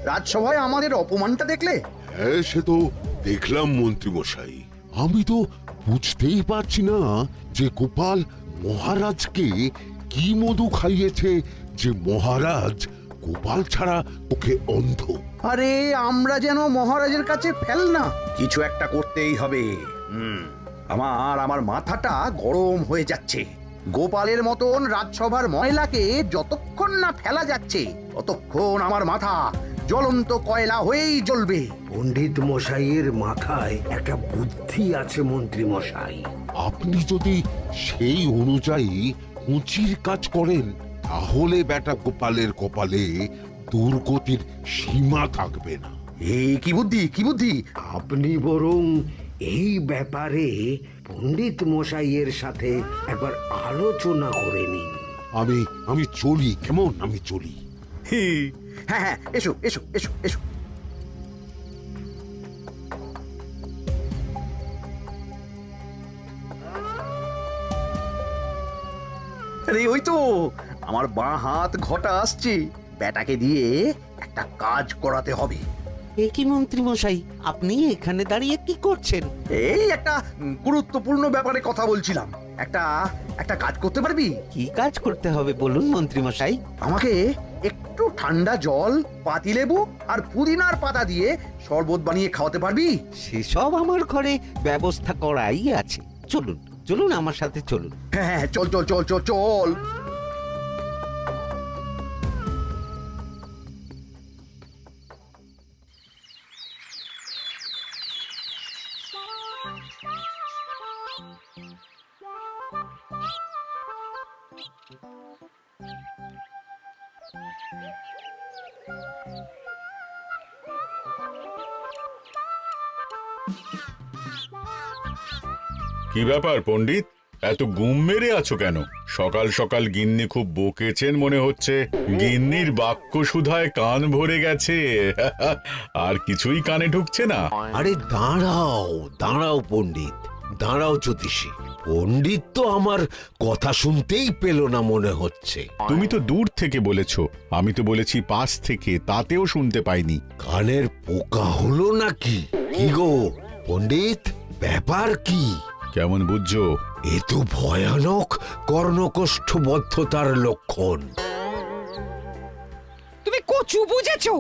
রাজসভায় আমাদের অপমানটা দেখলে? হ্যাঁ, সে তো দেখলাম মন্ত্রী মশাই। আমি তো বুঝতেই পারছি না যে গোপাল মহারাজকে কি মধু খাইয়েছে যে মহারাজ গোপাল ছাড়া ওকে অন্ধ। আরে আমরা যেন মহারাজের কাছে ফেল না, কিছু একটা করতেই হবে। আমার মাথাটা গরম হয়ে যাচ্ছে। গোপালের মতন রাজসভার ময়লাকে যতক্ষণ না ফেলা যাচ্ছে ততক্ষণ আমার মাথা জ্বলন্ত কয়লা হয়েই জ্বলবে। পণ্ডিত মশাইয়ের মাথায় একটা বুদ্ধি আছে মন্ত্রী মশাই। আপনি যদি সেই অনুযায়ী উঁচির কাজ করেন তাহলে বেটা গোপালের কপালে দুর্গতির সীমা থাকবে না। এই কি বুদ্ধি, কি বুদ্ধি? আপনি বরং এই ব্যাপারে পণ্ডিত মশাইয়ের সাথে একবার আলোচনা করে নিন। আমি চলি, কেমন? আমি চলি। হ্যাঁ হ্যাঁ, এসো এসো এসো এসো। আরে ওই তো আমার বাঁ হাত ঘটা আসছে, বেটাকে দিয়ে একটা কাজ করাতে হবে। এ কি মন্ত্রী মশাই, আপনি এখানে দাঁড়িয়ে কি করছেন? এই একটা গুরুত্বপূর্ণ ব্যাপারে কথা বলছিলাম। একটা একটা কাজ করতে পারবি? কি কাজ করতে হবে বলুন মন্ত্রী মশাই। আমাকে একটু ঠান্ডা জল, পাতিলেবু আর পুদিনার পাতা দিয়ে শরবত বানিয়ে খাওয়াতে পারবি? সেসব আমার ঘরে ব্যবস্থা করাই আছে। চলুন চলুন, আমার সাথে চলুন। হ্যাঁ হ্যাঁ, চল চল চল চল চল। কি ব্যাপার পণ্ডিত, এত গুম মেরে আছো কেন? সকাল সকাল গিন্নি খুব বকেছেন মনে হচ্ছে। গিন্নির বাক্য সুধায় কান ভরে গেছে, আর কিছুই কানে ঢুকছে না। আরে দাঁড়াও দাঁড়াও পণ্ডিত, দাঁড়াও জ্যোতিষী। পণ্ডিত তো আমার কথা শুনতেই পেল না মনে হচ্ছে। তুমি তো দূর থেকে বলেছো, আমি তো বলেছি পাশ থেকে, তাতেও শুনতে পাইনি। কানের পোকা হলো নাকি? কি গো পণ্ডিত, ব্যাপার কি? কেমন বুঝছো? এ তো ভয়ানক কর্ণকোষ্ঠবদ্ধতার লক্ষণ। তুমি কচু বুঝেছো?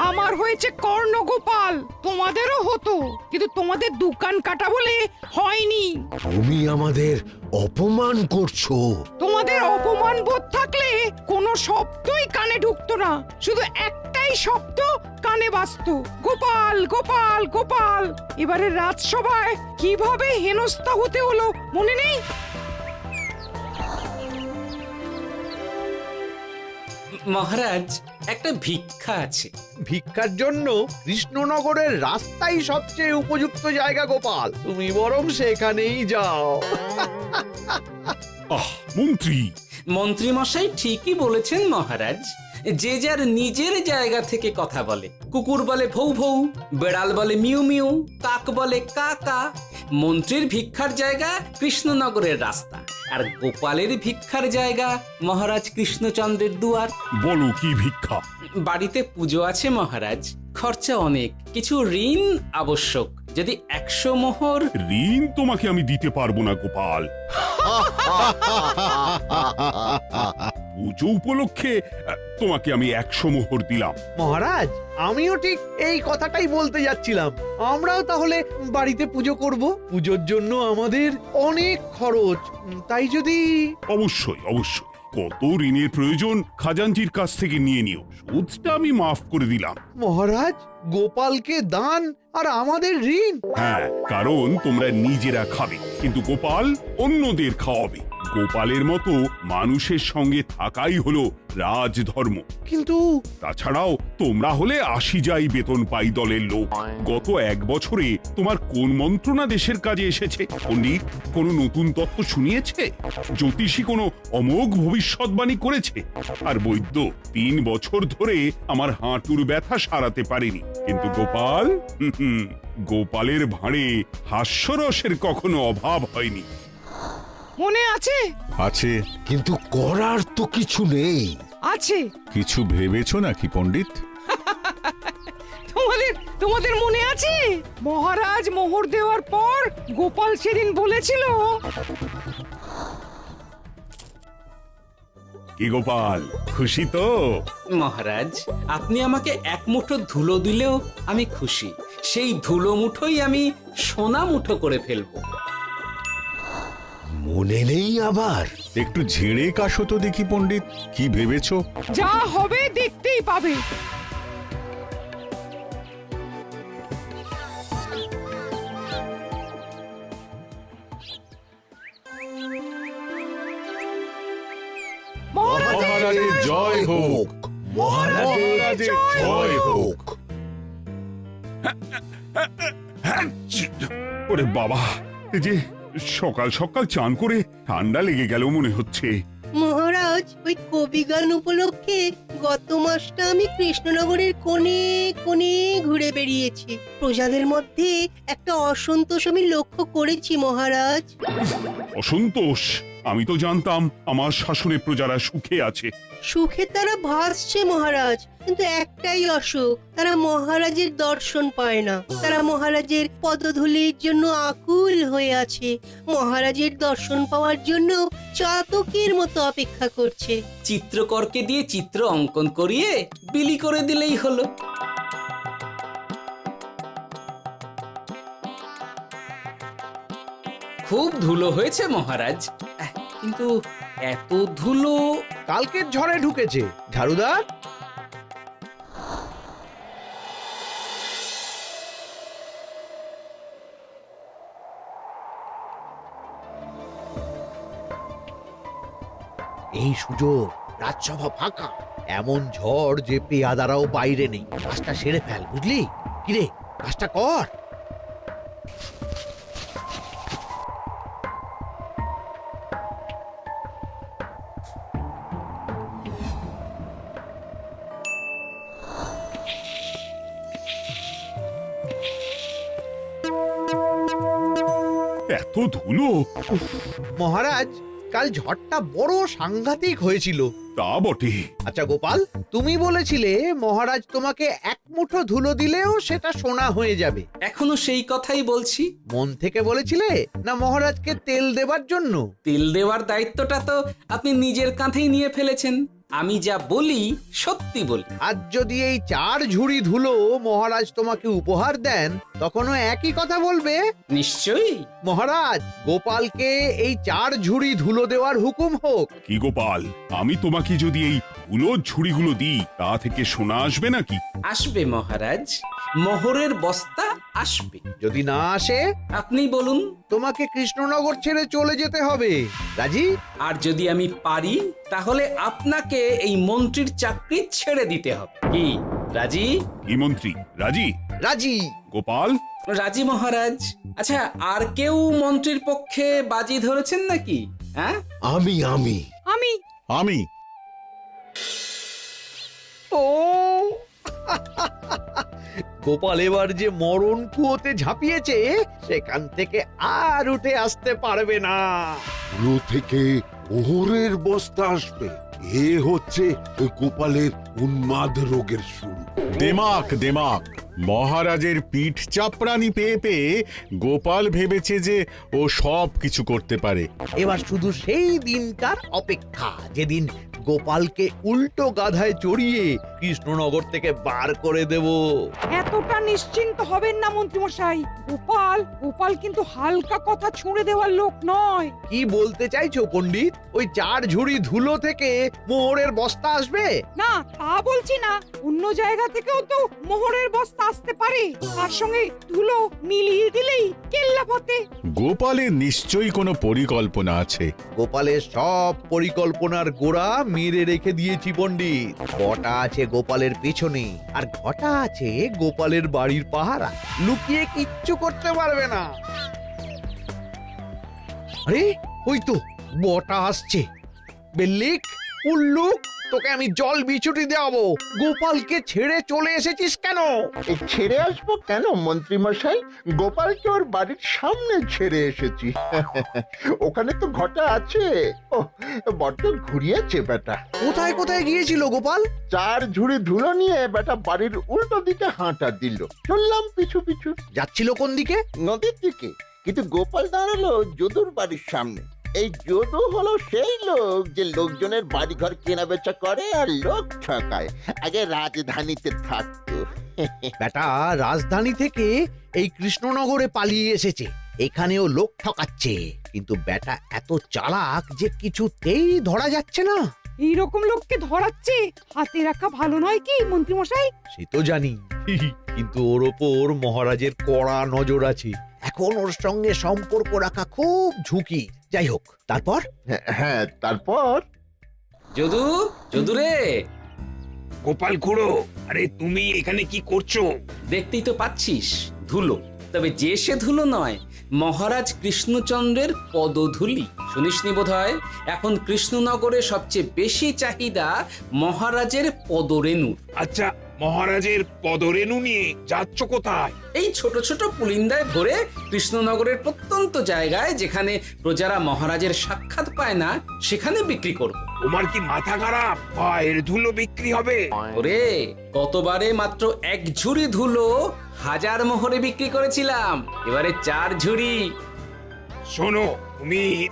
আমার হয়েছে কর্ণগোপাল, তোমাদেরও হতো, কিন্তু তোমাদের দোকান কাটা বলে হয়নি। তুমি আমাদের অপমান করছো। তোমাদের অপমান বোধ থাকলে কোনো শব্দই কানে ঢুকতো না, শুধু একটাই শব্দ কানে বাজতো, গোপাল গোপাল গোপাল। এবারে রাজসভায় কিভাবে হেনস্থা হতে হলো মনে নেই? মহারাজ, একটা ভিক্ষা আছে। ভিক্ষার জন্য কৃষ্ণনগরের রাস্তাই সবচেয়ে উপযুক্ত জায়গা গোপাল, তুমি বরং সেখানেই যাও। মন্ত্রী, মন্ত্রী মশাই ঠিকই বলেছেন মহারাজ। যে যার নিজের জায়গা থেকে কথা বলে। কুকুর বলে ভৌ ভৌ, বেড়াল বলে মিউ মিউ, কাক বলে কা কা। মন্ত্রীর ভিক্ষার জায়গা কৃষ্ণনগরের রাস্তা, আর গোপালের ভিক্ষার জায়গা মহারাজ কৃষ্ণচন্দ্রের দুয়ার। বলো কি ভিক্ষা? বাড়িতে পুজো আছে মহারাজ, খরচা অনেক, কিছু ঋণ আবশ্যক। যদি 100 মোহর। ঋণ তোমাকে আমি দিতে পারবো না গোপাল। পুজো উপলক্ষে তোমাকে আমি 100 মোহর দিলাম। মহারাজ, আমিও ঠিক এই কথাটাই বলতে যাচ্ছিলাম। আমরাও তাহলে বাড়িতে পুজো করব। পুজোর জন্য আমাদের অনেক খরচ, তাই যদি... অবশ্যই অবশ্যই, কত ঋণের প্রয়োজন খাজাঞ্চির কাছ থেকে নিয়ে নিও, সুদটা আমি মাফ করে দিলাম। মহারাজ, গোপালকে দান আর আমাদের ঋণ? হ্যাঁ, কারণ তোমরা নিজেরা খাবে, কিন্তু গোপাল অন্যদের খাওয়াবে। গোপালের মতো মানুষের সঙ্গে থাকাই হলো রাজধর্ম। কিন্তু তাছাড়াও তোমরা হলে 80 যাই বেতন পাই দলের লোক। গত 1 বছরে তোমার কোন মন্ত্রণা দেশের কাজে এসেছে? পণ্ডিত কোনো নতুন তত্ত্ব শুনিয়েছে? জ্যোতিষী কোনো অমোঘ ভবিষ্যৎবাণী করেছে? আর বৈদ্য 3 বছর ধরে আমার হাঁটুর ব্যথা সারাতে পারেনি। কিন্তু গোপাল, গোপালের ভাঁড়ে হাস্যরসের কখনো অভাব হয়নি। মনে আছে? আছে। কিন্তু করার তো কিছু নেই। আছে। কিছু ভেবেছো নাকি পণ্ডিত? তোমাদের মনে আছে মহারাজ মোহর দেওয়ার পর গোপাল সেদিন বলেছিল, কি গোপাল, খুশি তো? মহারাজ, আপনি আমাকে এক মুঠো ধুলো দিলেও আমি খুশি। সেই ধুলো মুঠোই আমি সোনা মুঠো করে ফেলবো। মনে নেই আবার? একটু ঝেড়ে কাশো তো দেখি পণ্ডিত, কি ভেবেছো? যা হবে দেখতেই পাবে। মহারাজের জয় হোক, মহারাজের জয় হোক। ওরে বাবা, এই যে সকাল সকাল চান করে ঠান্ডা লেগে গেল মনে হচ্ছে। মহারাজ, ওই কবি গান উপলক্ষে গত মাসটা আমি কৃষ্ণনগরের কোণে কোণে ঘুরে বেরিয়েছি। প্রজাদের মধ্যে একটা অসন্তোষ আমি লক্ষ্য করেছি মহারাজ। অসন্তোষ? আমি তো জানতাম আমার শাসনে প্রজারা সুখে আছে। সুখে তারা ভাসছে মহারাজ, কিন্তু একটাই অসুখ, তারা মহারাজের দর্শন পায় না। তারা মহারাজের পদধূলির জন্য আকুল হয়ে আছে, মহারাজের দর্শন পাওয়ার জন্য চাতকের মতো অপেক্ষা করছে। চিত্রকরকে দিয়ে চিত্র অঙ্কন করিয়ে বিলি করে দিলেই হলো। খুব ধুলো হয়েছে মহারাজ, কিন্তু এত ধুলো। কালকের ঝড়ে ঢুকেছে। ঝাড়ুদার, এই সুযোগ, রাজসভা ফাঁকা, এমন ঝড় যে পেয়াদারাও বাইরে নেই। কাজটা সেরে ফেল, বুঝলি? কিরে, কাজটা কর। এত ধুলো! উফ, মহারাজ, কাল ঝড়টা বড় সাংঘাতিক হয়েছিল। তা বটে। আচ্ছা গোপাল, তুমি বলেছিলে মহারাজ তোমাকে এক মুঠো ধুলো দিলেও সেটা সোনা হয়ে যাবে। এখনো সেই কথাই বলছি। মন থেকে বলেছিলে না মহারাজকে তেল দেবার জন্য? তেল দেওয়ার দায়িত্বটা তো আপনি নিজের কাঁধেই নিয়ে ফেলেছেন। আমি যা বলি সত্যি বলি। আজ যদি এই 4 ঝুড়ি ধুলো মহারাজ তোমাকে উপহার দেন, তখনও একই কথা বলবে? নিশ্চয়ই। মহারাজ, গোপালকে এই 4 ঝুড়ি ধুলো দেওয়ার হুকুম হোক। কি গোপাল, আমি তোমাকে যদি এই ধুলোর ঝুড়িগুলো দিই, তা থেকে সোনা আসবে নাকি? আসবে মহারাজ, মোহরের বস্তা আসবে। যদি না আসে, আপনি বলুন। তোমাকে কৃষ্ণনগর ছেড়ে চলে যেতে হবে। রাজি? আর যদি আমি পারি, তাহলে আপনাকে এই মন্ত্রীর চাকরি ছেড়ে দিতে হবে। কি রাজি? কি মন্ত্রী, রাজি? রাজি। গোপাল? রাজি মহারাজ। আচ্ছা, আর কেউ মন্ত্রীর পক্ষে বাজি ধরেছেন নাকি? হ্যাঁ, আমি আমি আমি আমি ও গোপাল এবার যে মরণ কুয়োতে ঝাঁপিয়েছে, সেখান থেকে আর উঠে আসতে পারবে না। পুরো থেকে মোহরের বস্তা আসবে। এ হচ্ছে ওই গোপালের উন্মাদ রোগের শুরু। দেমাক দেমাক, মহারাজের পিঠ চাপড়ানি পেয়ে পেয়ে গোপাল ভেবেছে যে ও সব কিছু করতে পারে। এবার শুধু সেই দিনকার অপেক্ষা, যেদিন গোপালকে উল্টো গাধায় চড়িয়ে কৃষ্ণনগর থেকে বার করে দেব। এতটা নিশ্চিন্ত হবেন না মন্ত্রীমশাই। গোপাল গোপাল কিন্তু হালকা কথা ছুঁড়ে দেওয়ার লোক নয়। কি বলতে চাইছো পণ্ডিত? ওই 4 ঝুড়ি ধুলো থেকে মোহরের বস্তা আসবে? না, তা বলছি না। অন্য জায়গা থেকেও তো মোহরের বস্তা আসতে পারে। তার সঙ্গে ধুলো মিলিয়ে দিলেই কেল্লা ফতে। গোপালের নিশ্চয়ই কোনো পরিকল্পনা আছে। গোপালের সব পরিকল্পনার গোড়া মেরে রেখে দিয়েছি পণ্ডিত। ঘটা আছে গোপালের পেছনে, আর ঘটা আছে গোপালের বাড়ির পাহারা। লুকিয়ে কিচ্ছু করতে পারবে না। আরে ওই তো বটা আসছে। বেল্লিক, উল্লুক, তোকে আমি জল বিছুটি দেওয়াবো। গোপালকে ছেড়ে চলে এসেছিস কেন? ছেড়ে আসবো কেন মন্ত্রী মশাই? গোপালকে ওর বাড়ির সামনে ছেড়ে এসেছি। ওখানে তো ঘটা আছে। ও বড্ড ঘুরিয়েছে বেটা। কোথায় কোথায় গিয়েছিল গোপাল? 4 ঝুড়ি ধুলো নিয়ে বেটা বাড়ির উল্টো দিকে হাঁটা দিল। চললাম পিছু পিছু। যাচ্ছিল কোন দিকে? নদীর দিকে। কিন্তু গোপাল দাঁড়ালো যদুর বাড়ির সামনে। এই যদু হলো সেই লোক যে লোকজনের বাড়িঘর কেনা বেচা করে আর লোক ঠকায়। আগে রাজধানীতে থাকতো। বেটা রাজধানী থেকে এই কৃষ্ণনগরে পালিয়ে এসেছে, এখানেও লোক ঠকাচ্ছে। কিন্তু বেটা এত চালাক যে কিছুতেই ধরা যাচ্ছে না। এইরকম লোককে ধরাচ্ছে হাতে রাখা ভালো নয় কি মন্ত্রী মশাই? সে তো জানি, কিন্তু ওর ওপর মহারাজের কড়া নজর আছে। এখন ওর সঙ্গে সম্পর্ক রাখা খুব ঝুঁকি। যাই হোক, তারপর? হ্যাঁ তারপর যদু, যদু রে, গোপাল খুড়ো, আরে তুমি এখানে কি করছো? দেখতেই তো পাচ্ছিস ধুলো। তবে যে সে ধুলো নয়, মহারাজ কৃষ্ণচন্দ্রের পদধূলি। শুনিসনি বোধহয় এখন কৃষ্ণনগরে সবচেয়ে বেশি চাহিদা মহারাজের পদরেণুর। আচ্ছা, মহারাজের পদরেণু নিয়ে যাচ্ছ কোথায়? এই ছোট ছোট পুলিন্দায় ভরে কৃষ্ণনগরের প্রত্যন্ত জায়গায় যেখানে প্রজারা মহারাজের সাক্ষাৎ পায় না সেখানে বিক্রি করব। তোমার কি মাথা খারাপ? পায়ের ধুলো বিক্রি হবে? ওরে, গতবারে মাত্র 1 ঝুড়ি ধুলো 1000 মোহরে বিক্রি করেছিলাম, এবারে 4 ঝুড়ি। শোনো,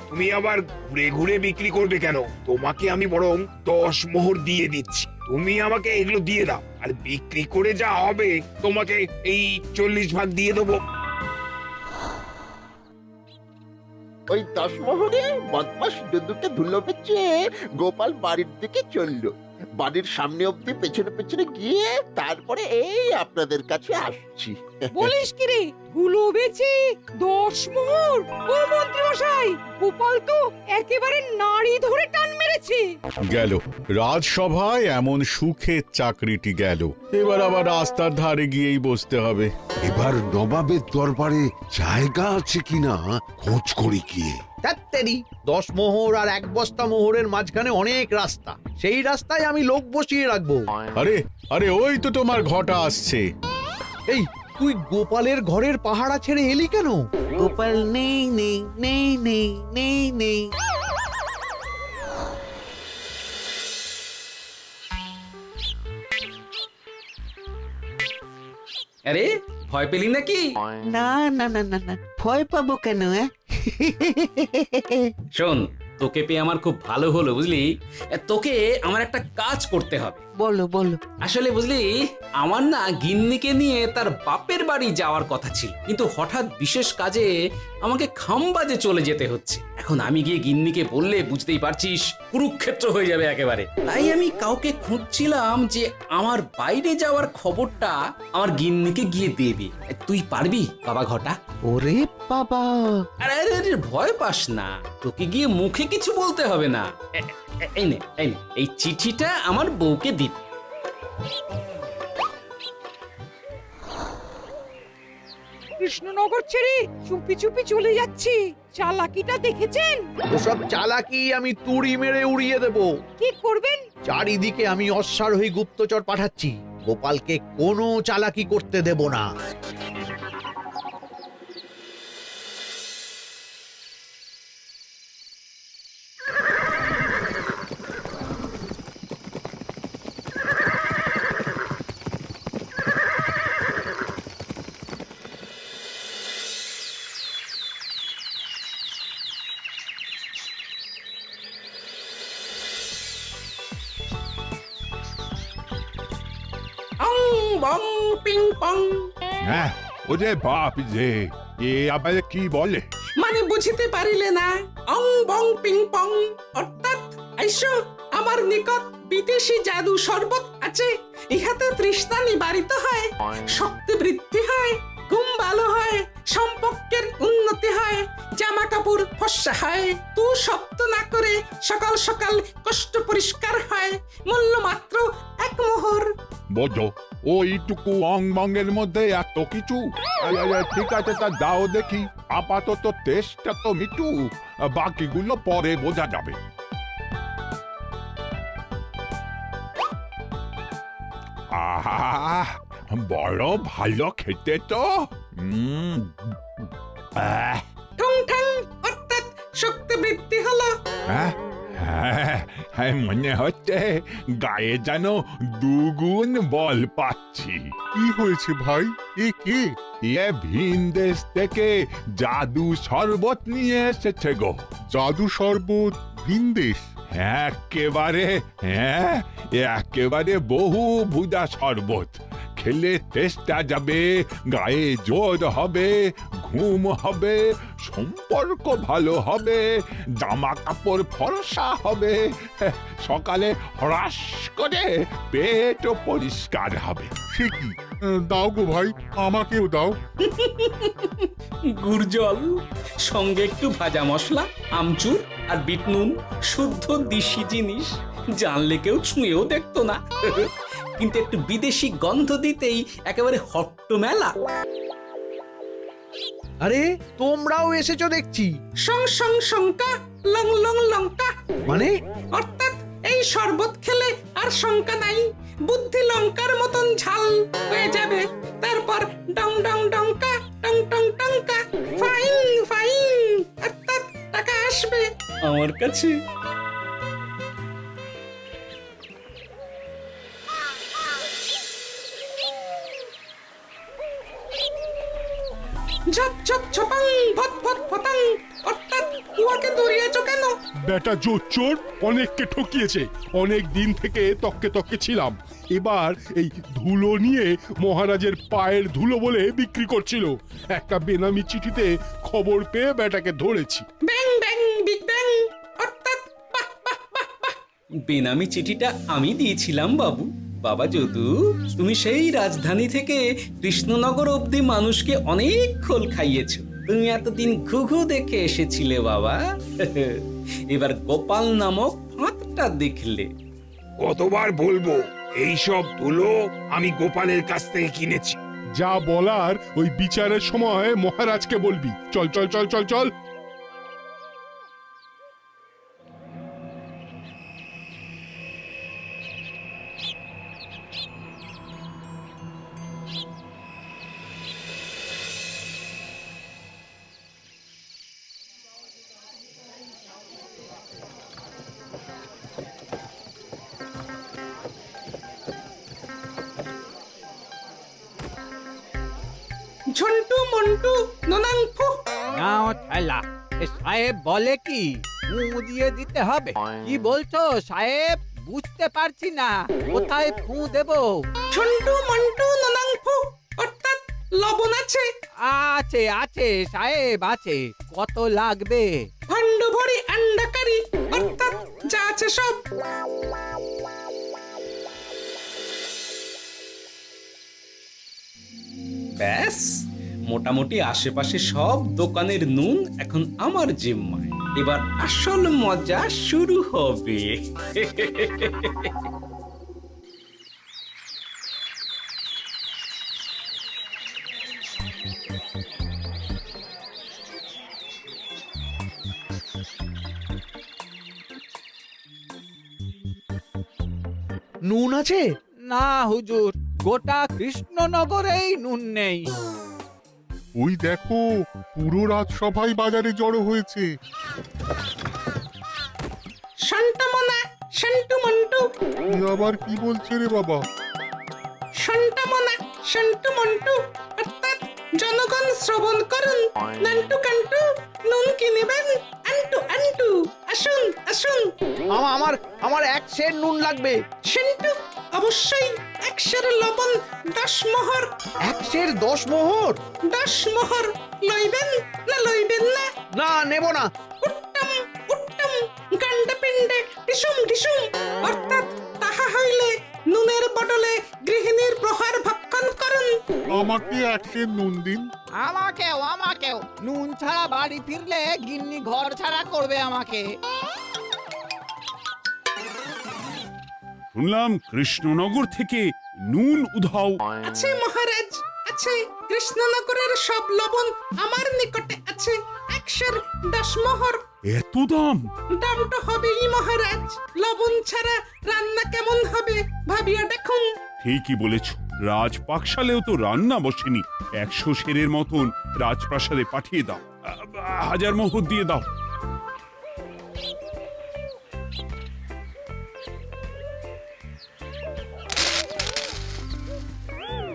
তুমি আবার ঘুরে ঘুরে বিক্রি করবে কেন? তোমাকে আমি বরং 10 মোহর দিয়ে দিচ্ছি। তুমি আমাকে এগুলো দিয়ে দাও, আর বিক্রি করে যা হবে তোমাকে এই 40 ভাগ দিয়ে দেবো। ওই 10 মোহরে বদমাস যদুকে ধুলো বেচে গোপাল বাড়ির দিকে চললো। বাড়ির সামনে অব্দি পেছনে পেছনে গিয়ে তারপরে এই আপনাদের কাছে আসছি। বলিস কি রে, ধুলো বেচে 10 মোহর? ও মন্ত্রী মশাই, গোপাল তো একেবারে নাড়ি ধরে টান মেরেছে। গেল রাজসভায় এমন সুখের চাকরিটি গেল। এবার আবার রাস্তার ধারে গিয়েই বসতে হবে। এবার নবাবের দরবারে জায়গা আছে কিনা খোঁজ করি গিয়ে। ধ্যাত্তেরি, 10 মোহর আর 1 বস্তা মোহরের মাঝখানে অনেক রাস্তা। সেই রাস্তায় আমি লোক বসিয়ে রাখবো। আরে আরে, ওই তো তোমার ঘটা আসছে। এই, তুই গোপালের ঘরের পাহারা ছেড়ে এলি কেন? গোপাল নেই নেই নেই নেই নেই নেই। আরে, ভয় পেলি নাকি? না না না না না, ভয় পাবো কেন? শোন, তোকে পেয়ে আমার খুব ভালো হলো বুঝলি। তোকে আমার একটা কাজ করতে হবে। বলো বলো। আসলে বুঝলি, আমার না গিন্নিকে নিয়ে তার বাপের বাড়ি যাওয়ার কথা ছিল, কিন্তু হঠাৎ বিশেষ কাজে আমাকে খামবাজে চলে যেতে হচ্ছে। এখন আমি গিয়ে গিন্নিকে বললে বুঝতেই পারছিস কুরুক্ষেত্র হয়ে যাবে একেবারে। তাই আমি কাউকে খুঁজছিলাম যে আমার বাইরে যাওয়ার খবরটা আমার গিন্নিকে গিয়ে দেবে। তুই পারবি বাবা ঘটা? ওরে বাবা! আরে আরে আরে, ভয় পাস না, তোকে গিয়ে মুখে কিছু বলতে হবে না। এই নে, এই চিঠিটা আমার বউকে দিবি। কৃষ্ণনগর ছেড়ে চুপি চুপি চলে যাচ্ছি, চালাকিটা দেখেছেন? ওসব চালাকি আমি তুড়ি মেরে উড়িয়ে দেব। কি করবেন? চারিদিকে আমি অশ্বারোহী গুপ্তচর পাঠাচ্ছি। গোপালকে কোনো চালাকি করতে দেব না। অং বং পিং পং। হ্যাঁ, ওরে বাপ রে, এ আবার কি বলে? মানে বুঝিতে পারিলে না? অং বং পিং পং অর্থাৎ আইসো আমার নিকট বিদেশি জাদু শরবত আছে। ইহাতে তৃষ্ণা নিবারিত হয়, শক্তি বৃদ্ধি হয়, ঘুম ভালো হয়, সম্পর্কের উন্নতি হয়, জামা কাপড় ফর্সা হয়, তু শব্দ না করে সকাল সকাল কষ্ট পরিষ্কার হয়। মূল্য মাত্র 1 মোহর। বোঝো, ওইটুকু অং বঙ্গের মধ্যে এত কিছু? ঠিক আছে, তা দাও দেখি। আপাতত টেস্টটা তো মিটু, বাকিগুলো পরে বোঝা যাবে। আহ বড় ভালো খেতে তো ঠং ঠং অর্থাৎ শক্তি বৃদ্ধি হলো। হ্যাঁ মনে হচ্ছে গায়ে যেন দুগুণ বল পাচ্ছি। কি হয়েছে ভাই? এ কে? এ ভিন দেশ থেকে জাদু শরবত নিয়ে এসেছে গো। জাদু শরবত ভিন দেশ? একেবারে বহু ভুজা শরবত। খেলে তেষ্টা যাবে, গায়ে জোর হবে, ঘুম হবে, সম্পর্ক ভালো হবে, জামা কাপড় ফর্সা হবে, সকালে হ্রাস করে পেটও পরিষ্কার হবে। সে কি? দাও গো ভাই, আমাকেও দাও। গুড় জল, সঙ্গে একটু ভাজা মশলা, আমচুর আর বিট নুন, শুদ্ধ দেশি জিনিস। জানলে কেউ ছুঁয়েও দেখতো না, কিন্তু একটু বিদেশি গন্ধ দিতেই একেবারে হট্ট মেলা। আরে তোমরাও এসেছো দেখছি। সং সং শঙ্কা, লং লং লঙ্কা। মানে? অর্থাৎ এই শরবত খেলে আর শঙ্কা নাই, বুদ্ধি লঙ্কার মতন ঝাল হয়ে যাবে। তারপর ডং ডং ডঙ্কা, টং টং টঙ্কা, ফাইন ফাইন, অর্থাৎ টাকা আসবে আমার কাছে। ঝপ ঝপ ছপাং, ভত ভত ফতাং, অর্থাৎ উহাকে দৌড়িয়েছো কেন? বেটা জোচ্চোর অনেককে ঠকিয়েছে। অনেক দিন থেকে তককে তককে ছিলাম। এবার এই ধুলো নিয়ে মহারাজের পায়ের ধুলো বলে বিক্রি করছিল। একটা বেনামি চিঠিতে খবর পেয়ে বেটাকে ধরেছি। ব্যাং ব্যাং বিগ ব্যাং, অর্থাৎ বাহ বাহ বাহ বাহ। বেনামি চিঠিটা আমি দিয়েছিলাম বাবু। বাবা যদু, তুমি সেই রাজধানী থেকে কৃষ্ণনগর অবধি মানুষকে অনেক খোল খাইয়েছো। তুমি এতদিন ঘুঘু দেখে এসেছিলে বাবা, এবার গোপাল নামক ফাঁদটা দেখলে। কতবার বলবো এইসব ধুলো আমি গোপালের কাছ থেকে কিনেছি। যা বলার ওই বিচারের সময় মহারাজকে বলবি। চল চল চল চল চল। ঝন্টু মন্টু ননাংফু। নাও ঠেলা। সাহেব বলে কি ফু দিয়ে দিতে হবে? কি বলছো সাহেব? বুঝতে পারছি না, কোথায় ফু দেব? ঝন্টু মন্টু ননাংফু, অর্থাৎ লবণ আছে? আছে আছে সাহেব আছে। কত লাগবে? ভান্ড ভরি আন্ডাকারি, অর্থাৎ যা আছে সব। ব্যাস, মোটামুটি আশেপাশে সব দোকানের নুন এখন আমার জিম্মায়। এবার আসল মজা শুরু হবে। নুন আছে? না হুজুর, গোটা কৃষ্ণনগরেই নুন নেই। ওই দেখো, পুরো রাজসভাই বাজারে জড়ো হয়েছে। শান্তামনা, শান্টু মন্টু। আবার কি বলছে রে বাবা? শান্তামনা, শান্টু মন্টু, অর্থাৎ জনগণ শ্রবণ করুন। নান্টু কান্টু, নুন কিনিবেন আন্টু আন্টু। আসুন আসুন। আমার আমার এক সের নুন লাগবে। শান্টু, অবশ্যই 100 লবণ 10 মোহর। 10 মোহর? 10 মোহর লইবেন না লইবেন না? না, নেব না। উত্তম উত্তম, গান্ডা পিণ্ডে টিসুম টিসুম, অর্থাৎ তাহা হইলে নুনের বদলে গৃহিণীর প্রহার ভক্ষণ করুন। আমাকে 1 সের নুন দিন। আমাকেও আমাকেও। নুন ছাড়া বাড়ি ফিরলে গিন্নি ঘর ছাড়া করবে আমাকে। শুনলাম কৃষ্ণনগর থেকে নুন উধাও। আছে মহারাজ, আছে। কৃষ্ণনগরের সব লবণ আমার নিকটে আছে। 110 মোহর। এত দাম? দাম তো হবেই মহারাজ। লবণ ছাড়া রান্না কেমন হবে ভাবিয়া দেখুন। ঠিকই বলেছ, রাজপাকশালেও তো রান্না বসেনি। 100 সেরের মতন রাজপ্রাসাদে পাঠিয়ে দাও। 1000 মোহর দিয়ে দাও।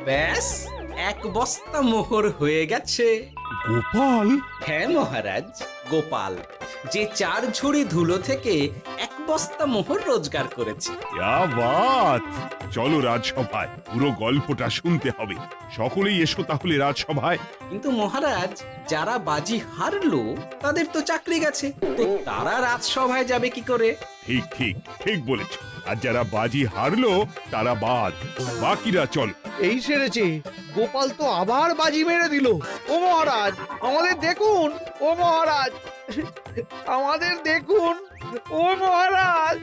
ব্যাস 1 বস্তা মোহর হয়ে গেছে। গোপাল, হ্যাঁ মহারাজ, গোপাল যে 4 ঝুড়ি ধুলো থেকে 1 বস্তা মোহর রোজগার করেছে। ইয়া বাত! চলো রাজসভায়, পুরো গল্পটা শুনতে হবে। সকলেই এসো তাহলে রাজসভায়। কিন্তু মহারাজ, যারা বাজি হারলো তাদের তো চাকরি গেছে, তো তারা রাজসভায় যাবে কি করে? ঠিক ঠিক ঠিক বলেছ। আর যারা বাজি হারলো তারা বাদ, বাকিরা চল। এই সেরেছে, গোপাল তো আবার বাজি মেরে দিল। ও মহারাজ, আমাদের দেখুন। ও মহারাজ, আমাদের দেখুন। ও মহারাজ।